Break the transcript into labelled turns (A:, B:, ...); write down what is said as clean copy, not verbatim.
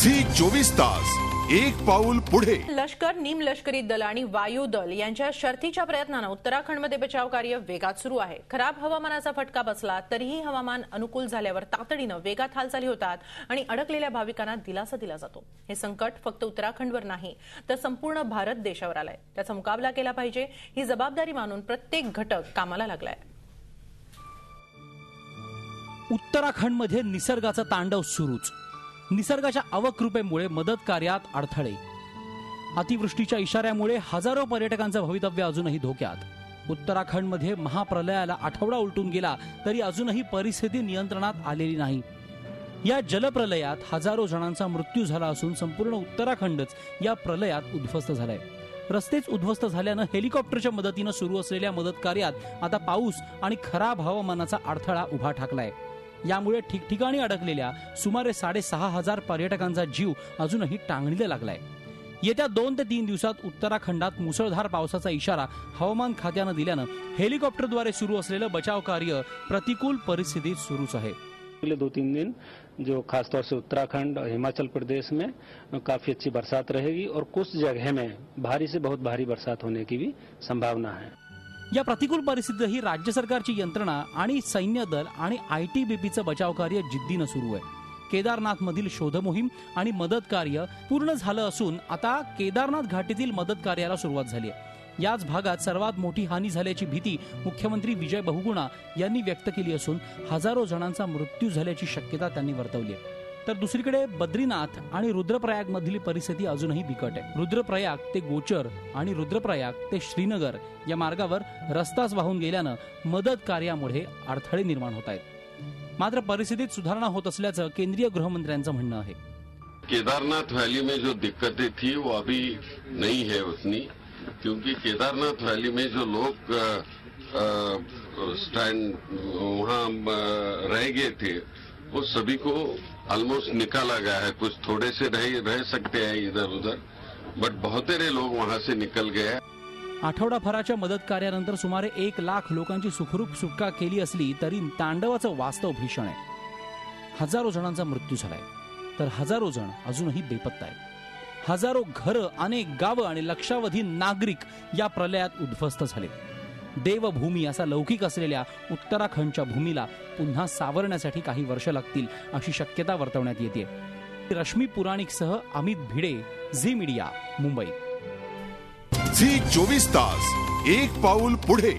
A: Zee 24 तास एक पाऊल पुढे।
B: लष्कर, निमलष्करी दल आणि वायू दल यांच्या शर्थीच्या प्रयत्नाने उत्तराखंडमध्ये बचाव कार्य वेगात सुरू आहे। खराब हवामानाचा फटका बसला तरीही हवामान अनुकूल झाल्यावर तातडीने वेगात हालचाली होतात आणि अडकलेल्या भाविकांना दिलासा दिला जातो। हे संकट फक्त उत्तराखंडवर नाही तर संपूर्ण भारत देशावर आलंय। त्याचा मुकाबला केला पाहिजे ही जबाबदारी मानून प्रत्येक घटक कामाला लागलाय।
C: उत्तराखंडमध्ये निसर्गाचा तांडव सुरूच। निसर्गाच्या अवकृपेमुळे मदत कार्यात अडथळे। अतिवृष्टीच्या इशाऱ्यामुळे हजारो पर्यटकांचं भवितव्य अजूनही धोक्यात। उत्तराखंडमध्ये महाप्रलयाला आठवडा उलटून गेला तरी अजूनही परिस्थिती नियंत्रणात आलेली नाही। या जलप्रलयात हजारो जणांचा मृत्यू झाला असून संपूर्ण उत्तराखंडच या प्रलयात उद्ध्वस्त झालाय। रस्तेच उद्ध्वस्त झाल्यानं हेलिकॉप्टरच्या मदतीने सुरू असलेल्या मदत कार्यात आता पाऊस आणि खराब हवामानाचा अडथळा उभा ठाकलाय। यामुळे ठिकठिकाणी अडकलेल्या सुमारे 6,500 पर्यटकांचा जीव अजूनही टांगणीला लागलाय। येत्या 2 ते 3 दिवसात उत्तराखंडात मुसळधार पावसाचा इशारा हवामान खात्याने दिल्यानं हेलिकॉप्टरद्वारे सुरू असलेलं बचाव कार्य प्रतिकूल परिस्थितीत सुरूच आहे।
D: अगले 2-3 दिन जो खासतौर से उत्तराखंड और हिमाचल प्रदेश में काफी अच्छी बरसात रहेगी और कुछ जगह में भारी से बहुत भारी बरसात होने की भी संभावना है।
C: या प्रतिकूल परिस्थितीतही राज्य सरकारची यंत्रणा आणि सैन्य दल आणि ITBPचं बचाव कार्य जिद्दीनं सुरू आहे। केदारनाथ मधील शोध मोहीम आणि मदत कार्य पूर्ण झालं असून आता केदारनाथ घाटीतील मदत कार्याला सुरुवात झाली आहे। याच भागात सर्वात मोठी हानी झाल्याची भीती मुख्यमंत्री विजय बहुगुणा यांनी व्यक्त केली असून हजारो जणांचा मृत्यू झाल्याची शक्यता त्यांनी वर्तवली आहे। तर दुसरीकडे बद्रीनाथ आणि रुद्रप्रयाग मधली परिस्थिती अजूनही बिकट आहे। रुद्रप्रयाग ते गोचर आणि रुद्रप्रयाग ते श्रीनगर या मार्गावर रस्ताच वाहून गेल्यानं मदत कार्यामुळे अडथळे निर्माण होत आहेत। मात्र परिस्थितीत सुधारणा होत असल्याचं केंद्रीय गृहमंत्र्यांचं म्हणणं आहे।
E: केदारनाथ वैली में जो दिक्कतें थी वो अभी नहीं है उतनी, क्योंकि केदारनाथ वैली में जो लोग स्टैंड वहाँ रह गए थे वो सभी को ऑलमोस्ट निकाला गया है। कुछ थोड़े से रह सकते हैं इधर उधर, बट बहुतेरे लोग वहां से निकल गए।
C: आठवडाभराच्या मदत कार्यानंतर सुमारे 1 लाख लोकांची सुखरूप सुटका केली असली तरी तांडवाचं वास्तव भीषण आहे। हजारो जणांचा मृत्यू झालाय तर हजारो जण अजूनही बेपत्ता आहेत। हजारो घरं, अनेक गावं आणि लक्षावधी नागरिक या प्रलयात उद्ध्वस्त झाले। देवभूमी असा लौकिक असलेल्या उत्तराखंडच्या भूमीला पुन्हा सावरण्यासाठी काही वर्ष लागतील अशी शक्यता वर्तवण्यात येते। रश्मी पुराणिकसह अमित भिडे, झी मीडिया, मुंबई।
A: झी 24 तास एक पाऊल पुढे।